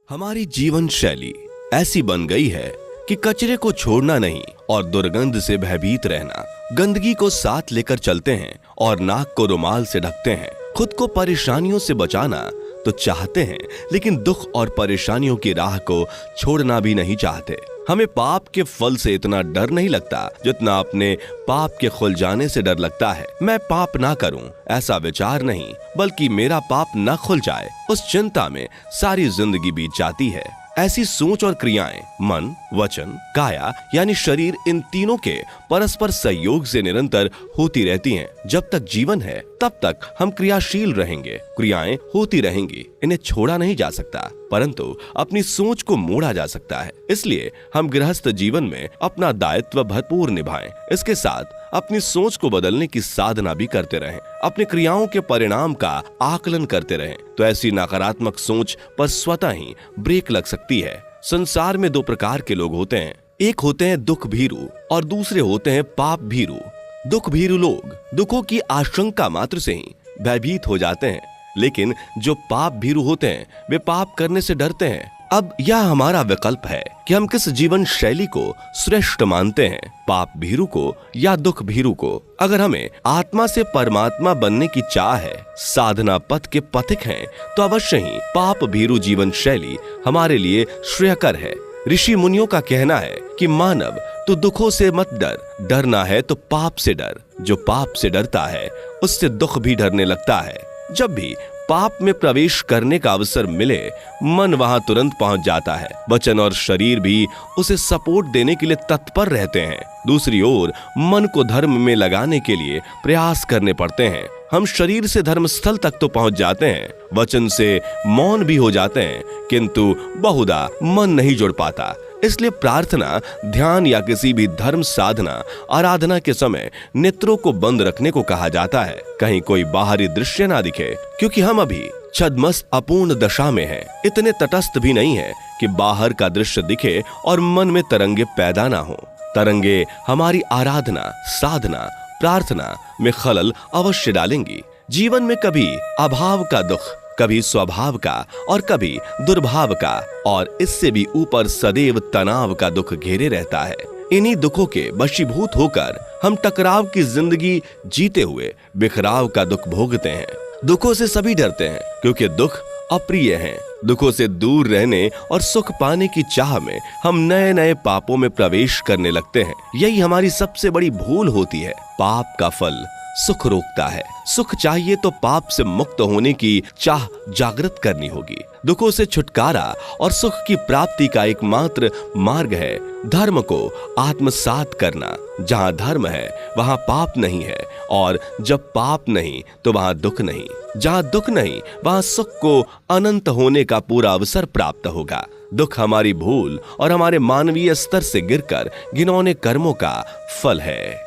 हमारी जीवन शैली ऐसी बन गई है कि कचरे को छोड़ना नहीं और दुर्गंध से भयभीत रहना। गंदगी को साथ लेकर चलते हैं और नाक को रुमाल से ढकते हैं। खुद को परेशानियों से बचाना तो चाहते हैं, लेकिन दुख और परेशानियों की राह को छोड़ना भी नहीं चाहते। हमें पाप के फल से इतना डर नहीं लगता जितना अपने पाप के खुल जाने से डर लगता है। मैं पाप ना करूं ऐसा विचार नहीं, बल्कि मेरा पाप न खुल जाए, उस चिंता में सारी जिंदगी बीत जाती है। ऐसी सोच और क्रियाएं मन, वचन, काया यानी शरीर, इन तीनों के परस्पर सहयोग से निरंतर होती रहती हैं। जब तक जीवन है तब तक हम क्रियाशील रहेंगे, क्रियाएं होती रहेंगी। इन्हें छोड़ा नहीं जा सकता, परंतु अपनी सोच को मोड़ा जा सकता है। इसलिए हम गृहस्थ जीवन में अपना दायित्व भरपूर निभाएं। इसके साथ अपनी सोच को बदलने की साधना भी करते रहें। अपनी क्रियाओं के परिणाम का आकलन करते रहें, तो ऐसी नकारात्मक सोच पर स्वतः ही ब्रेक लग सकती है। संसार में दो प्रकार के लोग होते हैं, एक होते हैं दुख भीरू और दूसरे होते हैं पाप भीरू। दुख भीरू लोग दुखों की आशंका मात्र से ही भयभीत हो जाते हैं, लेकिन जो पाप भीरू होते हैं वे पाप करने से डरते हैं। अब यह हमारा विकल्प है कि हम किस जीवन शैली को श्रेष्ठ मानते हैं, पाप भीरू को या दुख भीरू को। अगर हमें आत्मा से परमात्मा बनने की चाह है, साधना पथ के पथिक हैं, तो अवश्य ही पाप भीरू जीवन शैली हमारे लिए श्रेयकर है। ऋषि मुनियों का कहना है कि मानव तू दुखों से मत डर, डरना है तो पाप से डर। जो पाप से डरता है उससे दुख भी डरने लगता है। जब भी पाप में प्रवेश करने का अवसर मिले, मन वहां तुरंत पहुंच जाता है। वचन और शरीर भी उसे सपोर्ट देने के लिए तत्पर रहते हैं। दूसरी ओर मन को धर्म में लगाने के लिए प्रयास करने पड़ते हैं। हम शरीर से धर्मस्थल तक तो पहुंच जाते हैं, वचन से मौन भी हो जाते हैं, किंतु बहुधा मन नहीं जुड़ पाता। इसलिए प्रार्थना, ध्यान या किसी भी धर्म साधना, आराधना के समय नेत्रों को बंद रखने को कहा जाता है, कहीं कोई बाहरी दृश्य ना दिखे, क्योंकि हम अभी छद्मस्त अपूर्ण दशा में हैं। इतने तटस्थ भी नहीं है कि बाहर का दृश्य दिखे और मन में तरंगे पैदा ना हो। तरंगे हमारी आराधना, साधना, प्रार्थना में खलल अवश्य डालेंगी। जीवन में कभी अभाव का दुख, कभी स्वभाव का और कभी दुर्भाव का, और इससे भी ऊपर सदैव तनाव का दुख घेरे रहता है। इन्हीं दुखों के वशीभूत होकर हम टकराव की जिंदगी जीते हुए बिखराव का दुख भोगते हैं। दुखों से सभी डरते हैं क्योंकि दुख अप्रिय हैं। दुखों से दूर रहने और सुख पाने की चाह में हम नए नए पापों में प्रवेश करने लगते हैं। यही हमारी सबसे बड़ी भूल होती है। पाप का फल सुख रोकता है। सुख चाहिए तो पाप से मुक्त होने की चाह जागृत करनी होगी। दुखों से छुटकारा और सुख की प्राप्ति का एकमात्र मार्ग है धर्म को आत्मसात करना। जहाँ धर्म है वहाँ पाप नहीं है, और जब पाप नहीं तो वहाँ दुख नहीं। जहाँ दुख नहीं वहाँ सुख को अनंत होने का पूरा अवसर प्राप्त होगा। दुख हमारी भूल और हमारे मानवीय स्तर से गिरकर घिनौने कर्मों का फल है।